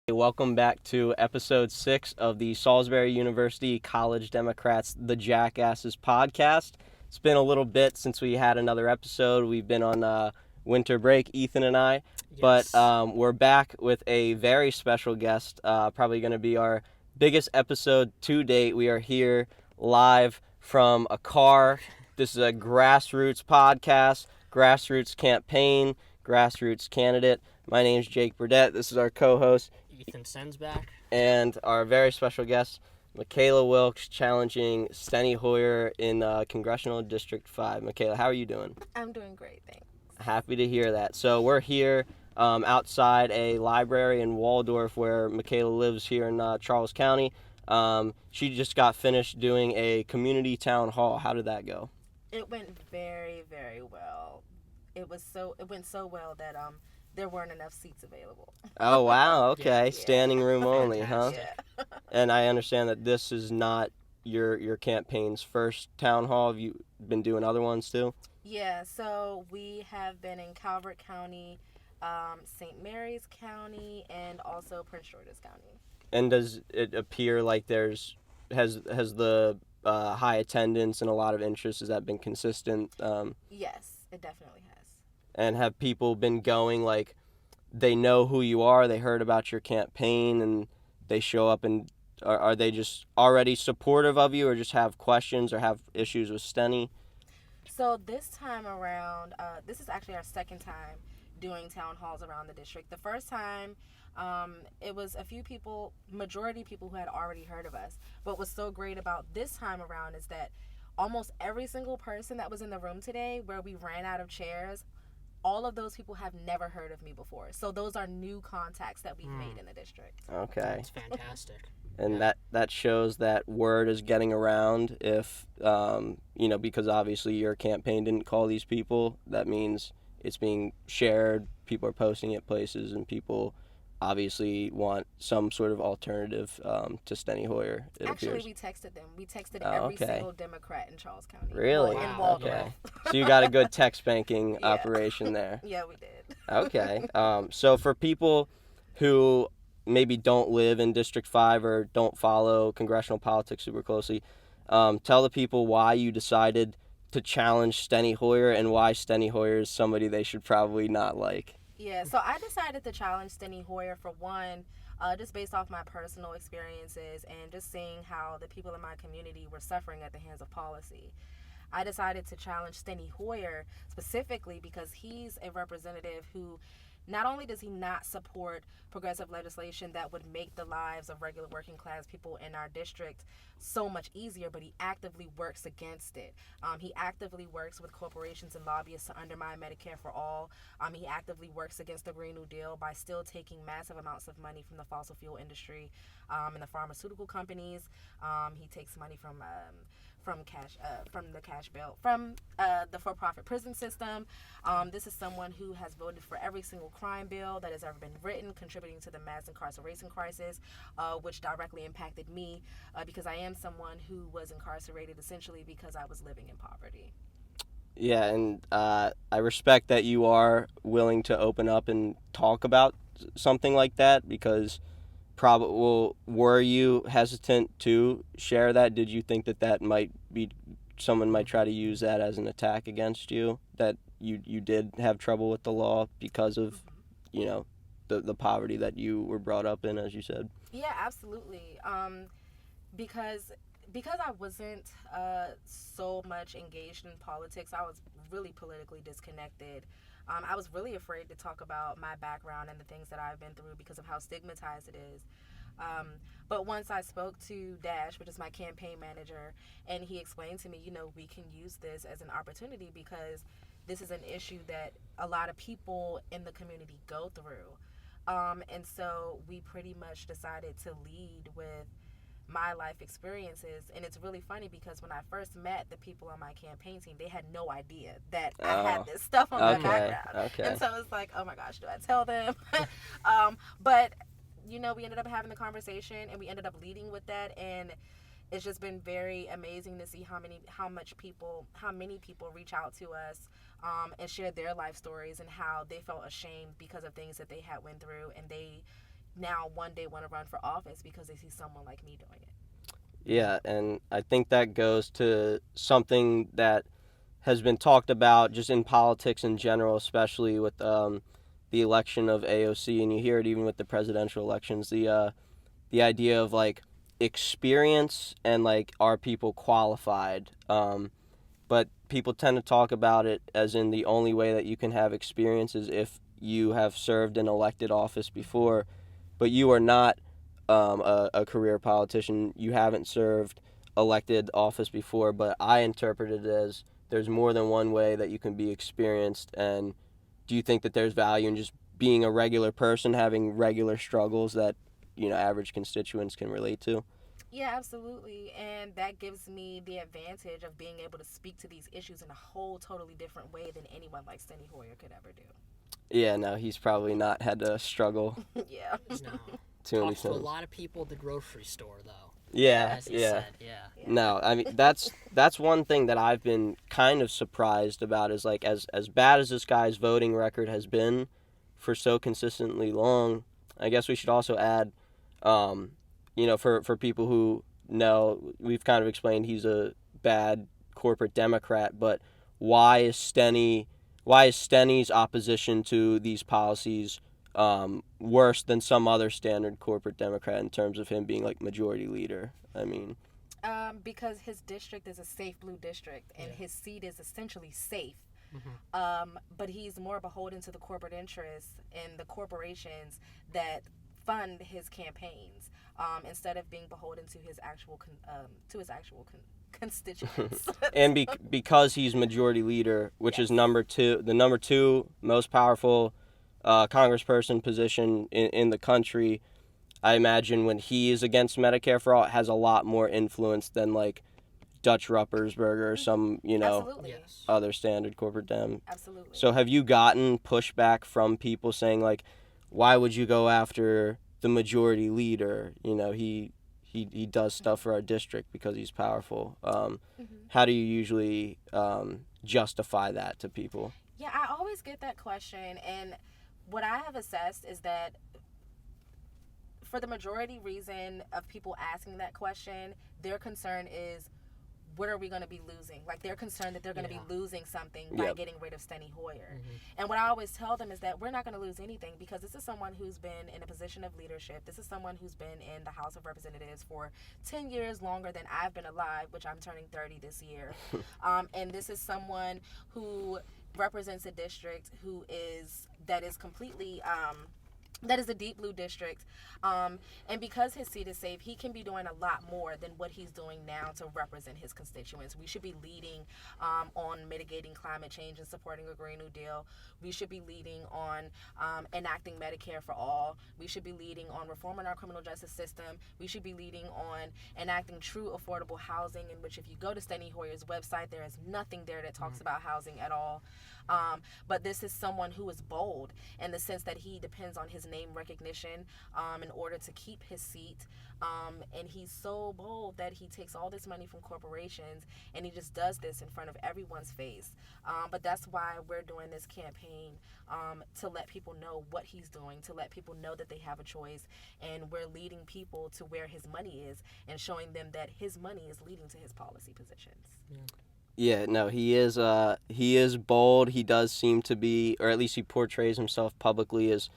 Welcome back to Ep.6 of the Salisbury University College Democrats, the Jackasses podcast. It's been a little bit since we had another episode. We've been on winter break, Ethan and I, Yes. but we're back with a very special guest, probably going to be our biggest episode to date. We are here live from a car. This is a grassroots podcast, grassroots campaign, grassroots candidate. My name's Jake Burdett. This is our co-host, Ethan Sensback. and our very special guest, Mckayla Wilkes, challenging Steny Hoyer in Congressional District 5. Mckayla, how are you doing? I'm doing great, thanks. Happy to hear that. So we're here outside a library in Waldorf where Mckayla lives here in Charles County. She just got finished doing a community town hall. How did that go? It went very, very well. It went so well that there weren't enough seats available. Oh, wow. Okay. Yeah. Standing room only, huh? Yeah. And I understand that this is not your campaign's first town hall. Have you been doing other ones too? Yeah, so we have been in Calvert County, St. Mary's County, and also Prince George's County. And does it appear like has the high attendance and a lot of interest, has that been consistent? Yes, it definitely has. And have people been going, like, they know who you are, they heard about your campaign, and they show up, and are they just already supportive of you, or just have questions or have issues with Steny? So this time around, this is actually our second time doing town halls around the district. The first time, it was a few people, majority people who had already heard of us. What was so great about this time around is that almost every single person that was in the room today, where we ran out of chairs, all of those people have never heard of me before. So those are new contacts that we've made in the district. Okay. That's fantastic. And that shows that word is getting around. If because obviously your campaign didn't call these people, that means it's being shared, people are posting it places, and people obviously want some sort of alternative to Steny Hoyer, it Actually, appears. we texted them. We texted Oh, every okay. single Democrat in Charles County. Really? Well, in Wow, Waldorf. Okay. So you got a good text banking Yeah. operation there. Yeah, we did. Okay. So for people who maybe don't live in District 5 or don't follow congressional politics super closely, tell the people why you decided to challenge Steny Hoyer and why Steny Hoyer is somebody they should probably not like. Yeah, so I decided to challenge Steny Hoyer for one, just based off my personal experiences and just seeing how the people in my community were suffering at the hands of policy. I decided to challenge Steny Hoyer specifically because he's a representative who not only does he not support progressive legislation that would make the lives of regular working class people in our district so much easier, but he actively works against it. He actively works with corporations and lobbyists to undermine Medicare for all. He actively works against the Green New Deal by still taking massive amounts of money from the fossil fuel industry and the pharmaceutical companies. He takes money from the cash bail, from the for-profit prison system. This is someone who has voted for every single crime bill that has ever been written, contributing to the mass incarceration crisis, which directly impacted me because I am someone who was incarcerated essentially because I was living in poverty. Yeah, and I respect that you are willing to open up and talk about something like that, because were you hesitant to share that? Did you think that might be, someone might try to use that as an attack against you, that you did have trouble with the law because of, the poverty that you were brought up in, as you said? Yeah, absolutely. Because I wasn't so much engaged in politics, I was really politically disconnected. I was really afraid to talk about my background and the things that I've been through because of how stigmatized it is. But once I spoke to Dash, which is my campaign manager, and he explained to me, we can use this as an opportunity because this is an issue that a lot of people in the community go through. And so we pretty much decided to lead with my life experiences. And it's really funny because when I first met the people on my campaign team, they had no idea that I had this stuff on my background. Okay. And so it's like, oh my gosh, do I tell them? But we ended up having the conversation and we ended up leading with that. And it's just been very amazing to see how many people reach out to us, and share their life stories and how they felt ashamed because of things that they had went through, and they now one day want to run for office because they see someone like me doing it. Yeah, and I think that goes to something that has been talked about just in politics in general, especially with the election of AOC, and you hear it even with the presidential elections. The idea of like experience and like are people qualified. But people tend to talk about it as in the only way that you can have experience is if you have served an elected office before, but you are not a career politician. You haven't served elected office before, but I interpret it as there's more than one way that you can be experienced. And do you think that there's value in just being a regular person, having regular struggles that, average constituents can relate to? Yeah, absolutely. And that gives me the advantage of being able to speak to these issues in a whole totally different way than anyone like Steny Hoyer could ever do. Yeah, no, he's probably not had to struggle Yeah. No. too many Talks to a times. lot of people at the grocery store, though. Yeah, As he yeah. said, yeah. No, I mean that's one thing that I've been kind of surprised about is like as bad as this guy's voting record has been for so consistently long. I guess we should also add, for people who know, we've kind of explained he's a bad corporate Democrat, but why is Steny's opposition to these policies worse than some other standard corporate Democrat in terms of him being like majority leader? I mean, Because his district is a safe blue district, and his seat is essentially safe. But he's more beholden to the corporate interests and the corporations that fund his campaigns, instead of being beholden to his actual constituents. and because he's majority leader, which is the number two most powerful congressperson position in the country, I imagine when he is against Medicare for all, it has a lot more influence than like Dutch Ruppersberger or some, Absolutely. Yes. other standard corporate dem. Absolutely. So have you gotten pushback from people saying like, why would you go after the majority leader? He does stuff for our district because he's powerful. How do you usually justify that to people? Yeah, I always get that question, and what I have assessed is that for the majority reason of people asking that question, their concern is, what are we going to be losing? Like, they're concerned that they're going to be losing something by getting rid of Steny Hoyer. And what I always tell them is that we're not going to lose anything, because this is someone who's been in a position of leadership. This is someone who's been in the House of Representatives for 10 years longer than I've been alive, which I'm turning 30 this year. And this is someone who represents a district that is completely that is a deep blue district, and because his seat is safe, he can be doing a lot more than what he's doing now to represent his constituents. We should be leading on mitigating climate change and supporting a Green New Deal. We should be leading on enacting Medicare for all. We should be leading on reforming our criminal justice system. We should be leading on enacting true affordable housing, in which if you go to Steny Hoyer's website, there is nothing there that talks about housing at all. But this is someone who is bold in the sense that he depends on his name recognition in order to keep his seat. And he's so bold that he takes all this money from corporations, and he just does this in front of everyone's face. But that's why we're doing this campaign, to let people know what he's doing, to let people know that they have a choice, and we're leading people to where his money is and showing them that his money is leading to his policy positions. Yeah, no, he is bold. He does seem to be, or at least he portrays himself publicly as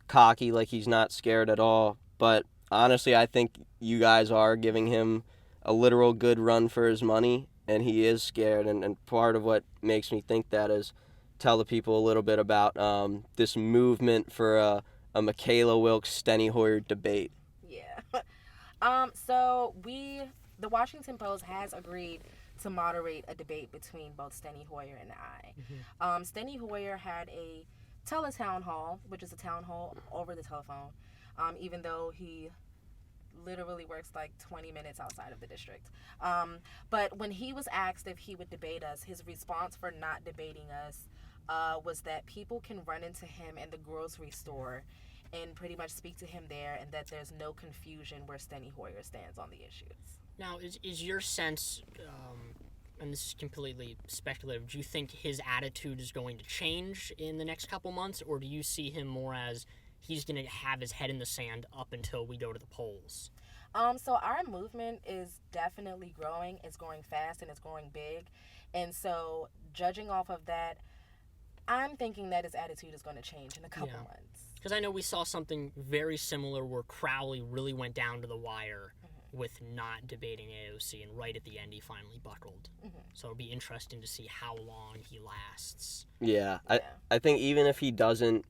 cocky, like he's not scared at all. But honestly, I think you guys are giving him a literal good run for his money, and he is scared. And part of what makes me think that is tell the people a little bit about this movement for a Mckayla Wilkes Steny Hoyer debate. Yeah. The Washington Post has agreed to moderate a debate between both Steny Hoyer and I. Steny Hoyer had a teletown hall, which is a town hall over the telephone, even though he literally works like 20 minutes outside of the district. But when he was asked if he would debate us, his response for not debating us was that people can run into him in the grocery store and pretty much speak to him there, and that there's no confusion where Steny Hoyer stands on the issues. Now, is your sense, and this is completely speculative, do you think his attitude is going to change in the next couple months, or do you see him more as he's going to have his head in the sand up until we go to the polls? So our movement is definitely growing. It's growing fast and it's growing big. And so, judging off of that, I'm thinking that his attitude is going to change in a couple months. Because I know we saw something very similar where Crowley really went down to the wire with not debating AOC, and right at the end he finally buckled. So it'll be interesting to see how long he lasts. Yeah. I think even if he doesn't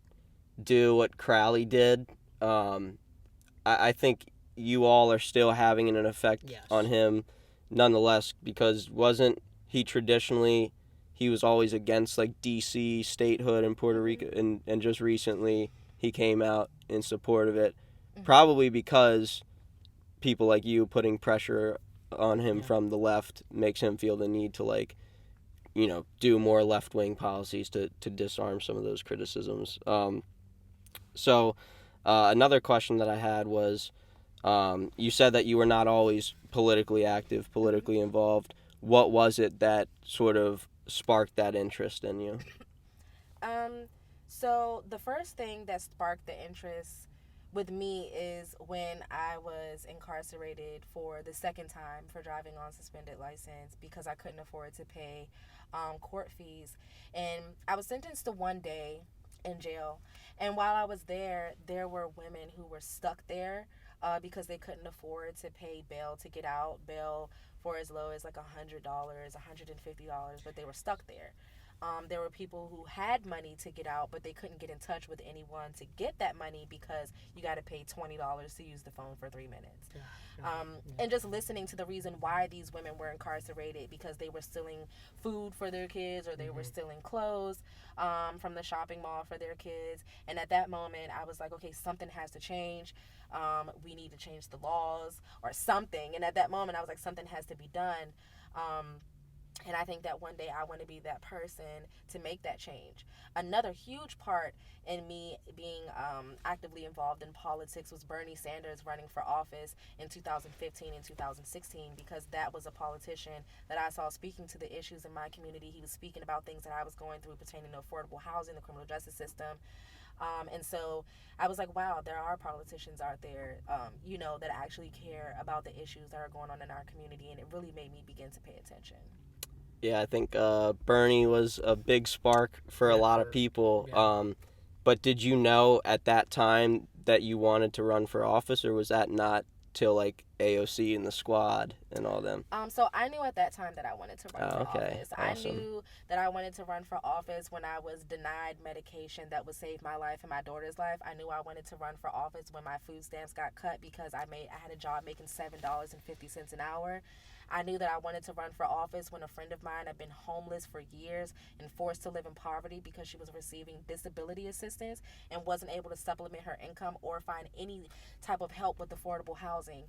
do what Crowley did, I think you all are still having an effect on him nonetheless, because wasn't he traditionally, he was always against like DC statehood in Puerto Rico, and just recently he came out in support of it, probably because people like you putting pressure on him from the left makes him feel the need to, like, do more left-wing policies to disarm some of those criticisms. So another question that I had was, you said that you were not always politically active, politically involved. What was it that sort of sparked that interest in you? So the first thing that sparked the interest with me is when I was incarcerated for the second time for driving on suspended license because I couldn't afford to pay court fees. And I was sentenced to 1 day in jail. And while I was there were women who were stuck there because they couldn't afford to pay bail to get out, bail for as low as like $100, $150, but they were stuck there. There were people who had money to get out, but they couldn't get in touch with anyone to get that money because you got to pay $20 to use the phone for 3 minutes. And just listening to the reason why these women were incarcerated, because they were stealing food for their kids, or they were stealing clothes from the shopping mall for their kids. And at that moment, I was like, okay, something has to change. We need to change the laws or something. And at that moment, I was like, something has to be done. And I think that one day I want to be that person to make that change. Another huge part in me being actively involved in politics was Bernie Sanders running for office in 2015 and 2016, because that was a politician that I saw speaking to the issues in my community. He was speaking about things that I was going through pertaining to affordable housing, the criminal justice system. And so I was like, wow, there are politicians out there, that actually care about the issues that are going on in our community. And it really made me begin to pay attention. Yeah, I think Bernie was a big spark for a lot of people. But did you know at that time that you wanted to run for office, or was that not till like AOC and the squad and all them? So I knew at that time that I wanted to run for office. Awesome. I knew that I wanted to run for office when I was denied medication that would save my life and my daughter's life. I knew I wanted to run for office when my food stamps got cut because I had a job making $7.50 an hour. I knew that I wanted to run for office when a friend of mine had been homeless for years and forced to live in poverty because she was receiving disability assistance and wasn't able to supplement her income or find any type of help with affordable housing.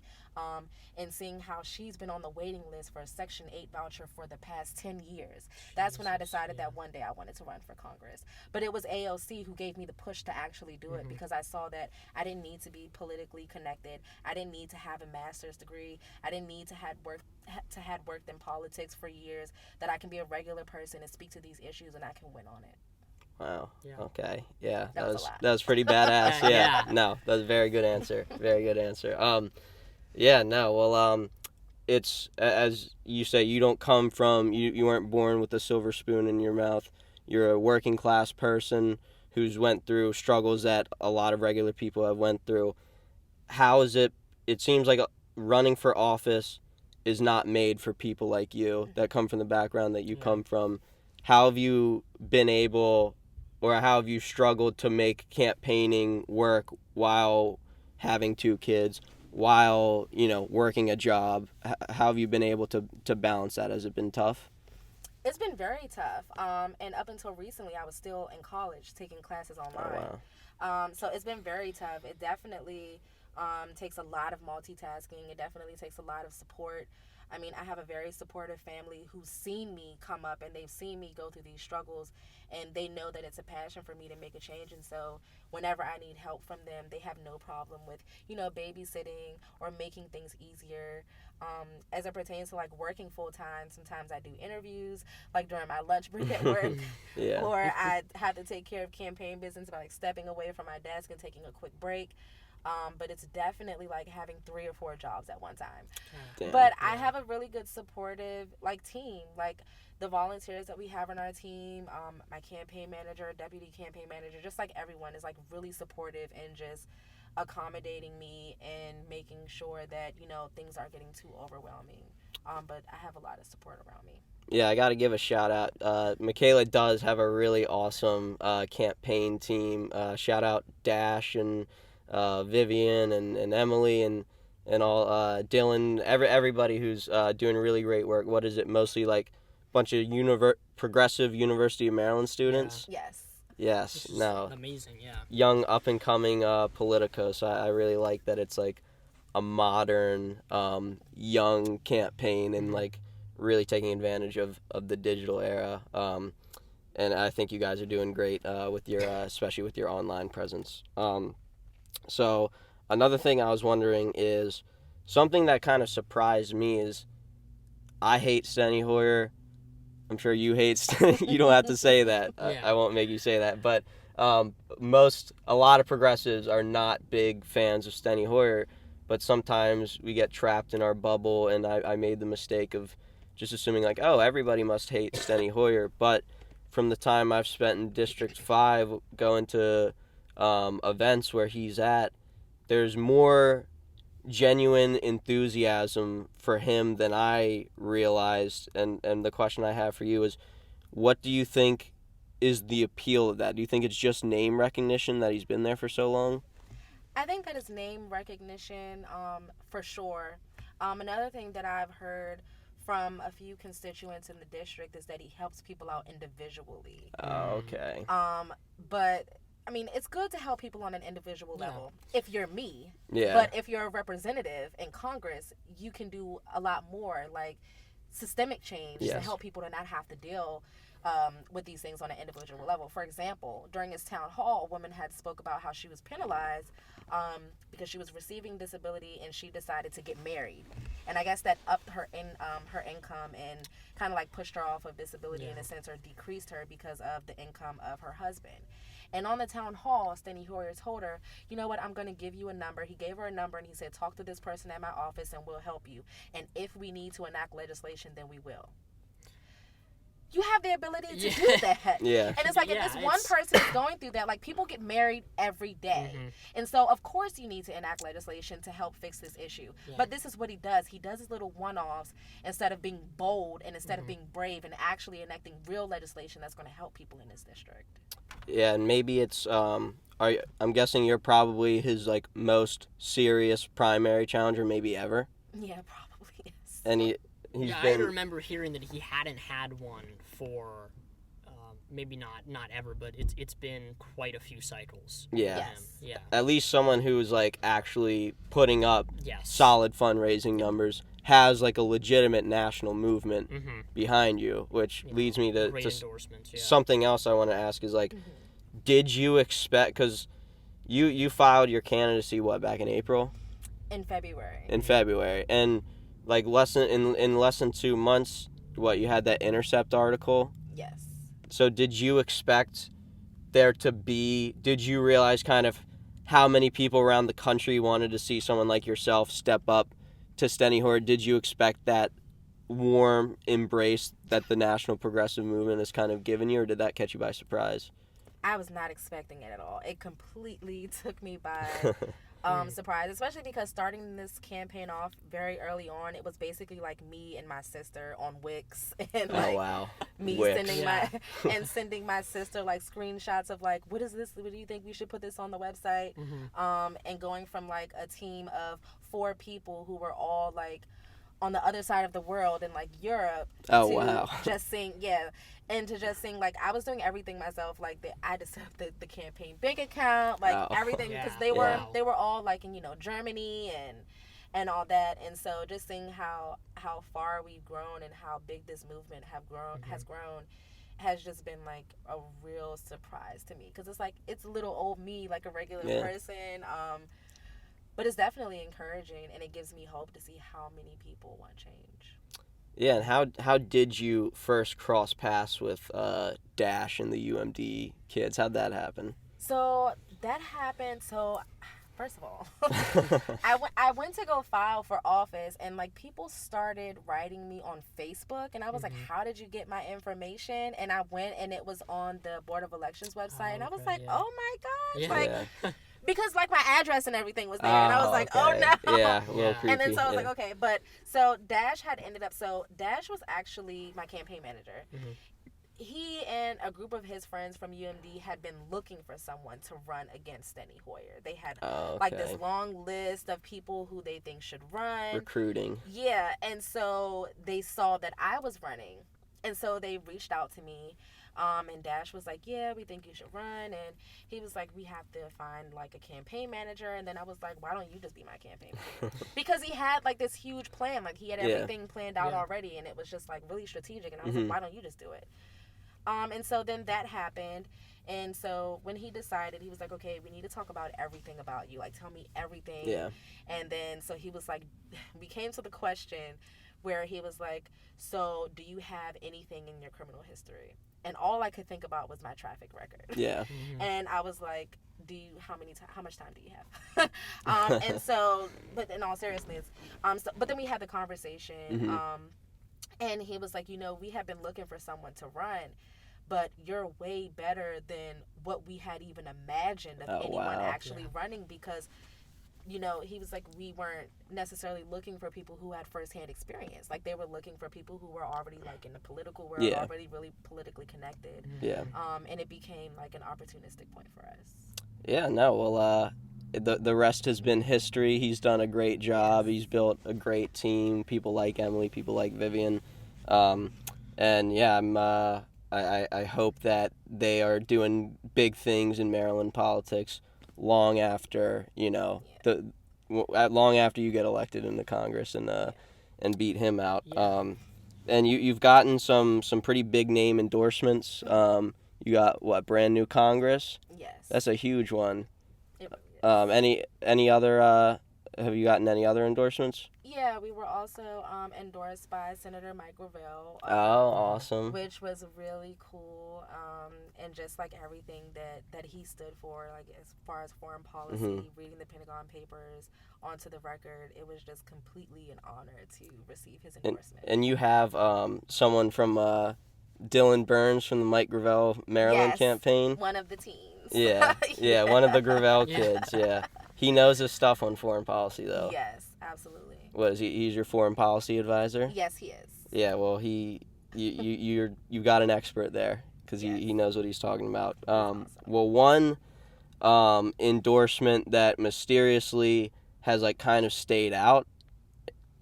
And seeing how she's been on the waiting list for a Section 8 voucher for the past 10 years. That's when I decided that one day I wanted to run for Congress. But it was AOC who gave me the push to actually do it, because I saw that I didn't need to be politically connected. I didn't need to have a master's degree. I didn't need to have worked in politics for years, that I can be a regular person and speak to these issues and I can win on it. Wow. Yeah. Okay. Yeah. That was pretty badass. Yeah. No, that's a very good answer. Very good answer. Yeah. No. Well. It's, as you say, you don't come from, you weren't born with a silver spoon in your mouth. You're a working class person who's went through struggles that a lot of regular people have went through. How is it? It seems like running for office is not made for people like you that come from the background that you come from. How have you been able, or how have you struggled to make campaigning work while having 2 kids, while working a job? How have you been able to balance that? Has it been tough? It's been very tough. And up until recently, I was still in college taking classes online. Oh, wow. So it's been very tough. It definitely takes a lot of multitasking. It definitely takes a lot of support. I mean, I have a very supportive family who's seen me come up and they've seen me go through these struggles, and they know that it's a passion for me to make a change. And so whenever I need help from them, they have no problem with, babysitting or making things easier. As it pertains to like working full time, sometimes I do interviews like during my lunch break at work, Yeah. or I have to take care of campaign business by like stepping away from my desk and taking a quick break. But it's definitely like having 3 or 4 jobs at one time. Damn. But I have a really good supportive like team. Like the volunteers that we have on our team, my campaign manager, deputy campaign manager, just like everyone is like really supportive and just accommodating me and making sure that things aren't getting too overwhelming. But I have a lot of support around me. Yeah, I got to give a shout out. Mckayla does have a really awesome campaign team. Shout out Dash and Vivian and Emily and all Dylan, everybody who's doing really great work. What is it? Mostly like a bunch of progressive University of Maryland students. Yes. Yes. No. Amazing. Yeah. Young up and coming politicos. I really like that it's like a modern young campaign and like really taking advantage of the digital era. And I think you guys are doing great with your especially with your online presence. So another thing I was wondering is something that kind of surprised me is I hate Steny Hoyer. I'm sure you hate Steny. You don't have to say that. Yeah. I won't make you say that. But a lot of progressives are not big fans of Steny Hoyer, but sometimes we get trapped in our bubble, and I made the mistake of just assuming like, oh, everybody must hate Steny Hoyer. But from the time I've spent in District 5 going to events where he's at, there's more genuine enthusiasm for him than I realized. And the question I have for you is, what do you think is the appeal of that? Do you think it's just name recognition that he's been there for so long? I think that it's name recognition, for sure. Another thing that I've heard from a few constituents in the district is that he helps people out individually. Oh, okay. But I mean, it's good to help people on an individual level. If you're me, Yeah. but if you're a representative in Congress, you can do a lot more, like systemic change to Yes. help people to not have to deal with these things on an individual level. For example, during his town hall, a woman had spoke about how she was penalized because she was receiving disability and she decided to get married, and I guess that upped her income and kind of like pushed her off of disability in a sense, or decreased her because of the income of her husband. And on the town hall, Steny Hoyer told her, you know what, I'm going to give you a number. He gave her a number and he said, talk to this person at my office and we'll help you. And if we need to enact legislation, then we will. You have the ability to do that. Yeah. And it's like, if this one person is going through that, like, people get married every day. And so, of course, you need to enact legislation to help fix this issue. But this is what he does. He does his little one-offs instead of being bold and instead of being brave and actually enacting real legislation that's going to help people in this district. Yeah, and maybe it's I'm guessing you're probably his like most serious primary challenger maybe ever. Yeah, probably is. And he's I been remember hearing that he hadn't had one for maybe not ever, but it's been quite a few cycles. Yeah. Yes. Yeah. At least someone who's like actually putting up Yes. solid fundraising numbers, has like a legitimate national movement Mm-hmm. behind you, which leads me to Great endorsements. Yeah. something else I want to ask is like, did you expect, because you filed your candidacy back in April? In February. In February, and like in less than 2 months, you had that Intercept article. Yes. So did you expect there to be? Did you realize kind of how many people around the country wanted to see someone like yourself step up to Steny Hoyer? Did you expect that warm embrace that the National Progressive Movement has kind of given you, or did that catch you by surprise? I was not expecting it at all. It completely took me by surprise, especially because starting this campaign off very early on, it was basically like me and my sister on Wix, and like Oh wow, me Wix. sending my sister like screenshots of like, what is this? What do you think we should put this on the website? And going from like a team of 4 people who were all like on the other side of the world in like Europe. Oh, to wow. Just seeing, and to just seeing, like, I was doing everything myself. Like, I just set up the campaign bank account, like everything, because they were all like in Germany and all that. And so just seeing how far we've grown and how big this movement has grown has just been like a real surprise to me, because it's like it's little old me, like a regular person. But it's definitely encouraging, and it gives me hope to see how many people want change. Yeah, and how did you first cross paths with Dash and the UMD kids? How'd that happen? So that happened. So first of all, I went to go file for office, and like people started writing me on Facebook, and I was like, how did you get my information? And I went, and it was on the Board of Elections website, and I was like, oh my gosh, like because like my address and everything was there, and I was like, oh no. Yeah, a little creepy. And then so I was like, okay, but so Dash had ended up, so Dash was actually my campaign manager. He and a group of his friends from UMD had been looking for someone to run against Steny Hoyer. They had like this long list of people who they think should run. Recruiting. Yeah, and so they saw that I was running, and so they reached out to me. And Dash was like, yeah, we think you should run. And he was like, we have to find like a campaign manager. And then I was like, why don't you just be my campaign manager? Because he had like this huge plan. Like he had everything planned out already. And it was just like really strategic. And I was like, why don't you just do it? And so then that happened. And so when he decided, he was like, okay, we need to talk about everything about you. Like, tell me everything. Yeah. And then so he was like, we came to the question where he was like, so do you have anything in your criminal history? And all I could think about was my traffic record. Yeah. And I was like, how much time do you have? And so, but in all seriousness, but then we had the conversation, and he was like, we have been looking for someone to run, but you're way better than what we had even imagined of anyone actually running, because he was like, we weren't necessarily looking for people who had firsthand experience. Like, they were looking for people who were already, like, in the political world, already really politically connected. Yeah. And it became, like, an opportunistic point for us. Yeah, no, well, the rest has been history. He's done a great job. He's built a great team, people like Emily, people like Vivian. And, yeah, I hope that they are doing big things in Maryland politics long after long after you get elected into Congress and beat him out. And you've gotten some pretty big name endorsements. You got brand new Congress? Yes. That's a huge one. It really is. Any other have you gotten any other endorsements? Yeah, we were also endorsed by Senator Mike Gravel. Awesome. Which was really cool, and just like everything that he stood for, like as far as foreign policy, reading the Pentagon Papers onto the record, it was just completely an honor to receive his endorsement. And you have someone from Dylan Burns from the Mike Gravel Maryland campaign. One of the teens. Yeah, one of the Gravel kids. Yeah, he knows his stuff on foreign policy though. Yes, absolutely. What is he? He's your foreign policy advisor? Yes, he is. Yeah, well, you've got an expert there, because he knows what he's talking about. Awesome. Well, one endorsement that mysteriously has like kind of stayed out,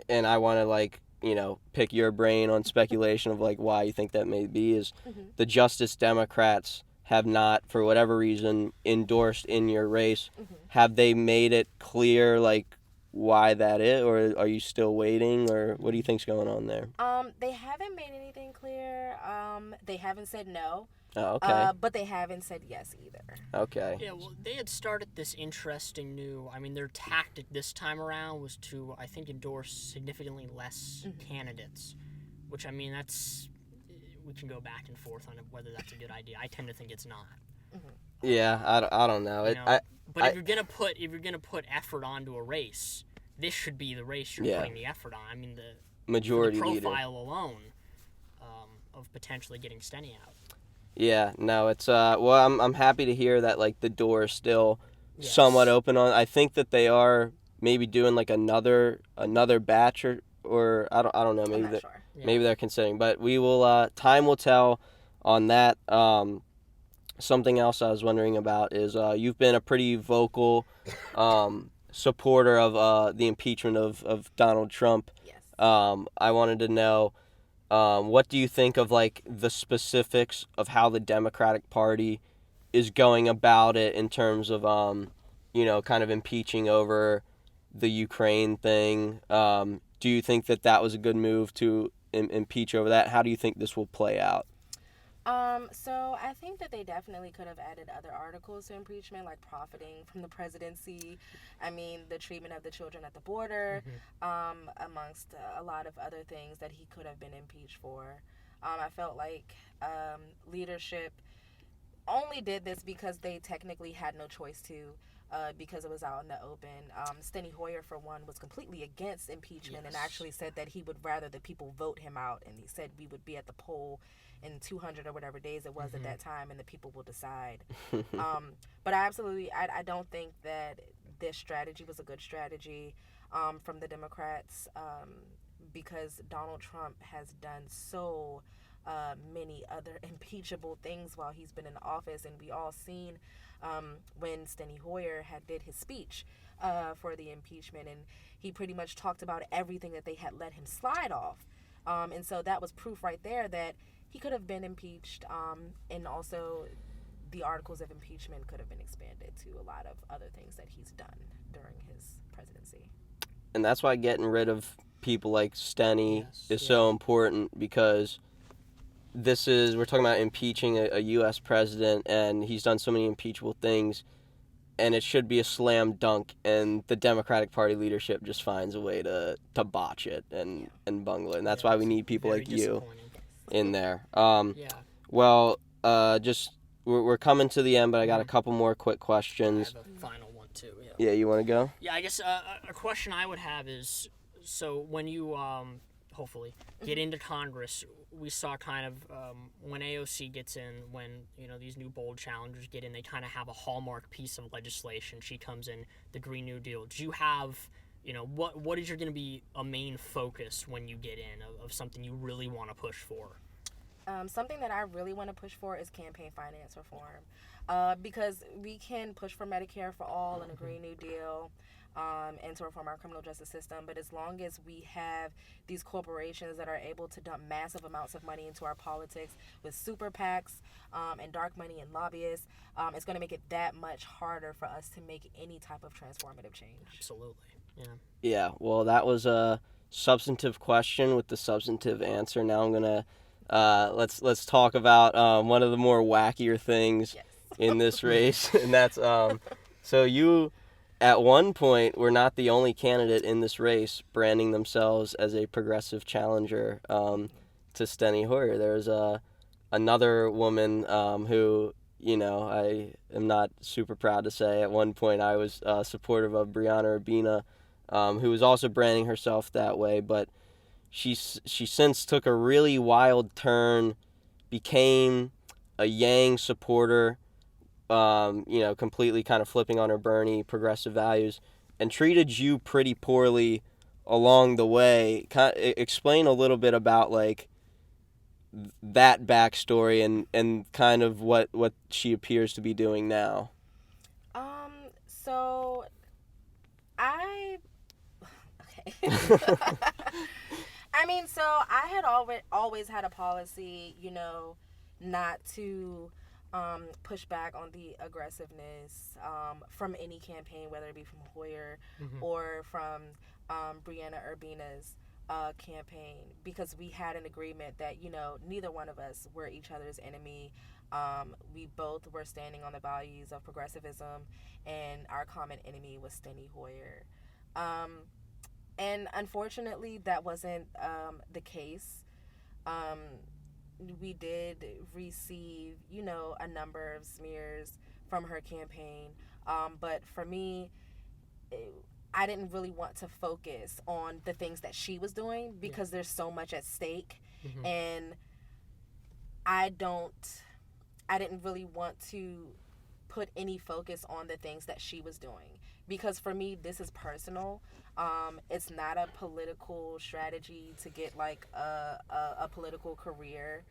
and I want to pick your brain on speculation of like why you think that may be, is the Justice Democrats have not, for whatever reason, endorsed in your race. Have they made it clear like why that is, or are you still waiting, or what do you think's going on there? They haven't made anything clear. They haven't said no. Oh, okay. But they haven't said yes either. Okay. Yeah, well, they had started this interesting their tactic this time around was to, I think, endorse significantly less candidates, which, we can go back and forth on whether that's a good idea. I tend to think it's not. Yeah, I don't know. If you're gonna put effort onto a race, this should be the race you're putting the effort on. The majority the leader. profile alone of potentially getting Steny out. Yeah, no, it's I'm happy to hear that like the door is still somewhat open on. I think that they are maybe doing like another batch or I don't know, maybe maybe they're considering, but we will time will tell on that. Something else I was wondering about is you've been a pretty vocal supporter of the impeachment of Donald Trump. Yes. I wanted to know, what do you think of like the specifics of how the Democratic Party is going about it in terms of kind of impeaching over the Ukraine thing. Do you think that was a good move to impeach over that? How do you think this will play out? So I think that they definitely could have added other articles to impeachment, like profiting from the presidency. I mean, the treatment of the children at the border, amongst a lot of other things that he could have been impeached for. I felt like leadership only did this because they technically had no choice to. Because it was out in the open. Steny Hoyer, for one, was completely against impeachment and actually said that he would rather the people vote him out. And he said we would be at the poll in 200 or whatever days it was at that time, and the people will decide. But I don't think that this strategy was a good strategy from the Democrats because Donald Trump has done so many other impeachable things while he's been in office, and we all seen when Steny Hoyer did his speech for the impeachment, and he pretty much talked about everything that they had let him slide off. And so that was proof right there that he could have been impeached, and also the articles of impeachment could have been expanded to a lot of other things that he's done during his presidency. And that's why getting rid of people like Steny is so important, because we're talking about impeaching a U.S. president, and he's done so many impeachable things, and it should be a slam dunk, and the Democratic Party leadership just finds a way to botch it and bungle it, and that's why we need people like you in there. Well, we're coming to the end, but I got a couple more quick questions. I have a final one too. Yeah, you want to go? Yeah, I guess a question I would have is, so when you hopefully get into Congress, we saw kind of when AOC gets in, when these new bold challengers get in, they kind of have a hallmark piece of legislation. She comes in, the Green New Deal. Do you have what is going to be a main focus when you get in of something you really want to push for? Something that I really want to push for is campaign finance reform, because we can push for Medicare for all and a Green New Deal, and to reform our criminal justice system. But as long as we have these corporations that are able to dump massive amounts of money into our politics with super PACs and dark money and lobbyists, it's going to make it that much harder for us to make any type of transformative change. Absolutely. Yeah. Yeah, well, that was a substantive question with the substantive answer. Now I'm going to let's talk about one of the more wackier things in this race, and that's so you at one point were not the only candidate in this race branding themselves as a progressive challenger to Steny Hoyer. There was another woman who I am not super proud to say at one point I was supportive of, Brianna Urbina, who was also branding herself that way, but she since took a really wild turn, became a Yang supporter, completely kind of flipping on her Bernie progressive values, and treated you pretty poorly along the way. Explain a little bit about like that backstory and kind of what she appears to be doing now. So I mean, so I had always had a policy, not to push back on the aggressiveness from any campaign, whether it be from Hoyer or from Brianna Urbina's campaign, because we had an agreement that, neither one of us were each other's enemy. We both were standing on the values of progressivism, and our common enemy was Steny Hoyer. And unfortunately, that wasn't the case. We did receive, a number of smears from her campaign. But for me, I didn't really want to focus on the things that she was doing because there's so much at stake. And I didn't really want to put any focus on the things that she was doing, because for me, this is personal. It's not a political strategy to get like a political career.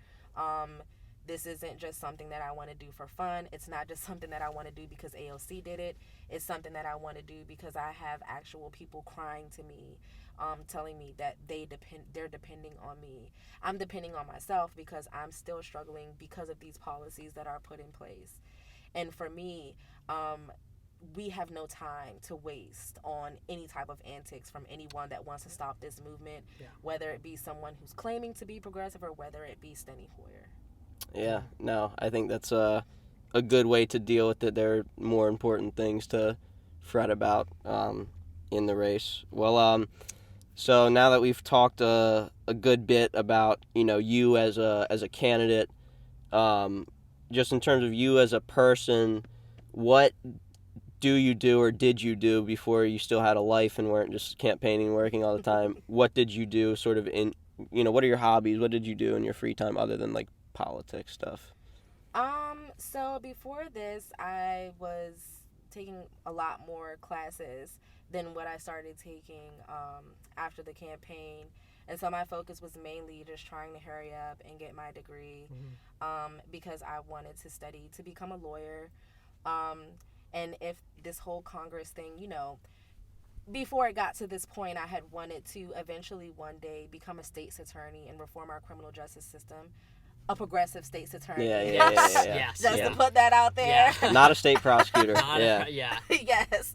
This isn't just something that I want to do for fun. It's not just something that I want to do because AOC did it. It's something that I want to do because I have actual people crying to me, telling me that they're depending on me. I'm depending on myself because I'm still struggling because of these policies that are put in place. And for me, we have no time to waste on any type of antics from anyone that wants to stop this movement, whether it be someone who's claiming to be progressive or whether it be Steny Hoyer. Yeah, no, I think that's a good way to deal with it. There are more important things to fret about in the race. Well, so now that we've talked a good bit about, you as a candidate, just in terms of you as a person, what do you do or did you do before you still had a life and weren't just campaigning and working all the time? What did you do sort of in, what are your hobbies? What did you do in your free time other than like politics stuff? So before this, I was taking a lot more classes than what I started taking after the campaign. And so my focus was mainly just trying to hurry up and get my degree because I wanted to study to become a lawyer. And if this whole Congress thing, before it got to this point, I had wanted to eventually one day become a state's attorney and reform our criminal justice system. A progressive state's attorney. Yeah. Yes. Just to put that out there. Yeah. Not a state prosecutor. Yes.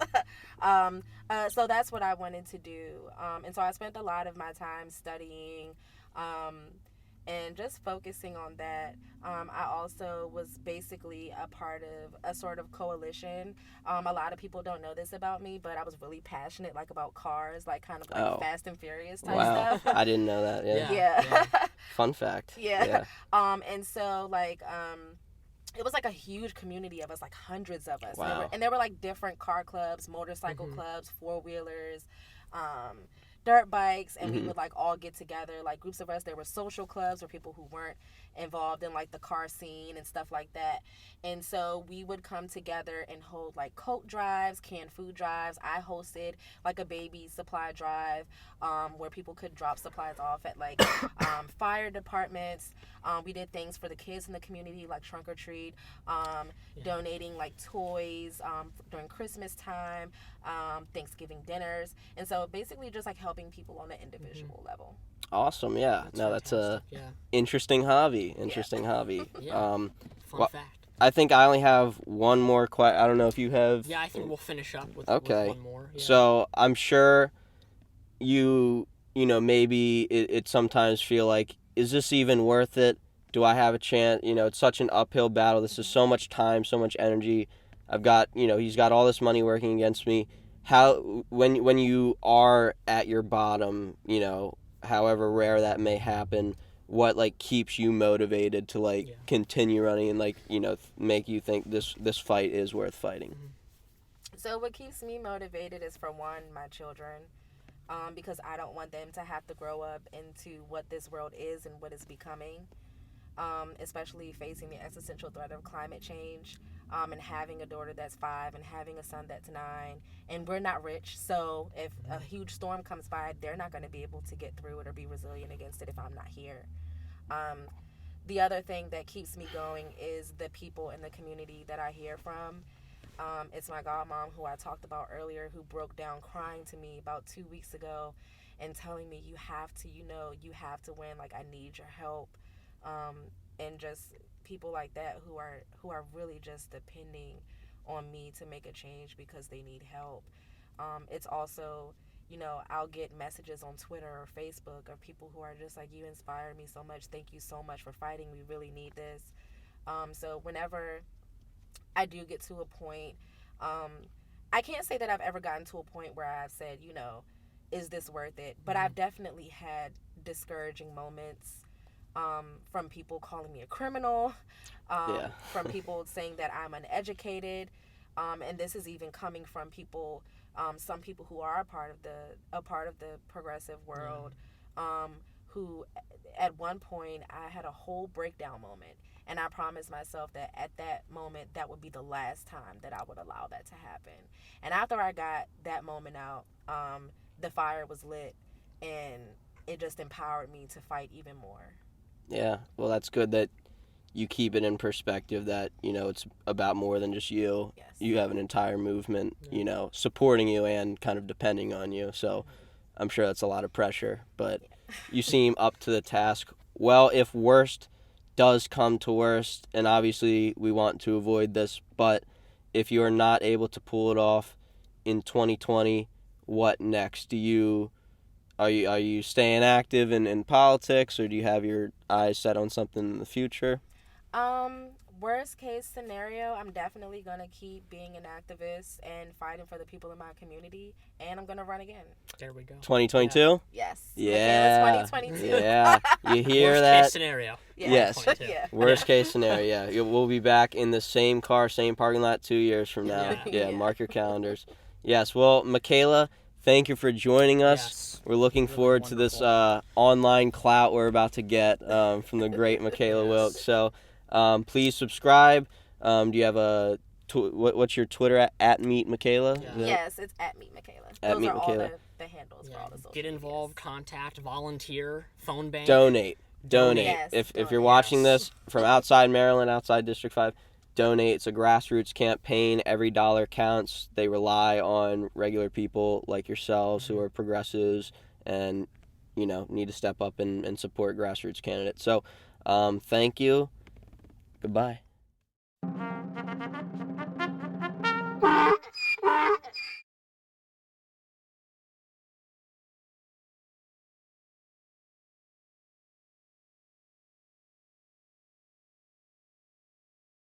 So that's what I wanted to do. And so I spent a lot of my time studying and just focusing on that. I also was basically a part of a sort of coalition. A lot of people don't know this about me, but I was really passionate, like, about cars, like, kind of like Fast and Furious type stuff. I didn't know that. Yeah. Fun fact. Yeah. And so, like, it was like a huge community of us, like hundreds of us. Wow. And there were like different car clubs, motorcycle clubs, four-wheelers, dirt bikes, and we would like all get together, like groups of us. There were social clubs for people who weren't involved in like the car scene and stuff like that. And so we would come together and hold like coat drives, canned food drives. I hosted like a baby supply drive where people could drop supplies off at like fire departments. We did things for the kids in the community, like trunk or treat, donating like toys during Christmas time, Thanksgiving dinners. And so basically just like helping people on an individual level. Awesome, yeah. That's a interesting hobby. Yeah. Fun fact. I think I only have one more question. I don't know if you have... Yeah, I think we'll finish up with one more. Yeah. So I'm sure you maybe it sometimes feel like, is this even worth it? Do I have a chance? It's such an uphill battle. This is so much time, so much energy. I've got, he's got all this money working against me. How, when you are at your bottom, however rare that may happen, what like keeps you motivated to like continue running and like make you think this fight is worth fighting? So what keeps me motivated is, for one, my children, because I don't want them to have to grow up into what this world is and what it's becoming, especially facing the existential threat of climate change, and having a daughter that's 5 and having a son that's 9. And we're not rich, so if a huge storm comes by, they're not going to be able to get through it or be resilient against it if I'm not here. The other thing that keeps me going is the people in the community that I hear from. It's my godmom, who I talked about earlier, who broke down crying to me about 2 weeks ago and telling me, you have to win, like, I need your help. And just people like that who are really just depending on me to make a change because they need help. It's also, I'll get messages on Twitter or Facebook of people who are just like, you inspire me so much. Thank you so much for fighting. We really need this. So whenever I do get to a point, I can't say that I've ever gotten to a point where I've said, is this worth it? But I've definitely had discouraging moments from people calling me a criminal, from people saying that I'm uneducated, and this is even coming from people, some people who are a part of the progressive world, who at one point I had a whole breakdown moment, and I promised myself that at that moment that would be the last time that I would allow that to happen. And after I got that moment out, the fire was lit, and it just empowered me to fight even more. Yeah, well, that's good that you keep it in perspective that, it's about more than just you. Yes. You have an entire movement, supporting you and kind of depending on you. So I'm sure that's a lot of pressure, but you seem up to the task. Well, if worst does come to worst, and obviously we want to avoid this, but if you are not able to pull it off in 2020, what next? Are you staying active in politics, or do you have your eyes set on something in the future? Worst case scenario, I'm definitely gonna keep being an activist and fighting for the people in my community, and I'm gonna run again. There we go. 2022? Yes. Yeah. Mckayla 2022. Yeah. You hear Worst that? case scenario. Yeah. Yes. 2022. Yeah. Worst case scenario, yeah. We'll be back in the same car, same parking lot 2 years from now. Yeah. Yeah, Yeah. mark your calendars. Yes, well, Mckayla, thank you for joining us. Yes. We're looking Really forward to this online clout we're about to get from the great Mckayla Yes. Wilkes. So please subscribe. Do you have a what's your Twitter at Meet Mckayla? Yeah. Is that- Yes, it's at Meet Mckayla. At Those Meet are all Mckayla. the handles for Yeah. all the social Get involved, medias. contact, volunteer, phone bank. Donate. Yes, If you're donate. watching Yes. this from outside Maryland, outside District 5, donate. It's a grassroots campaign. Every dollar counts. They rely on regular people like yourselves who are progressives and, need to step up and support grassroots candidates. So, thank you. Goodbye.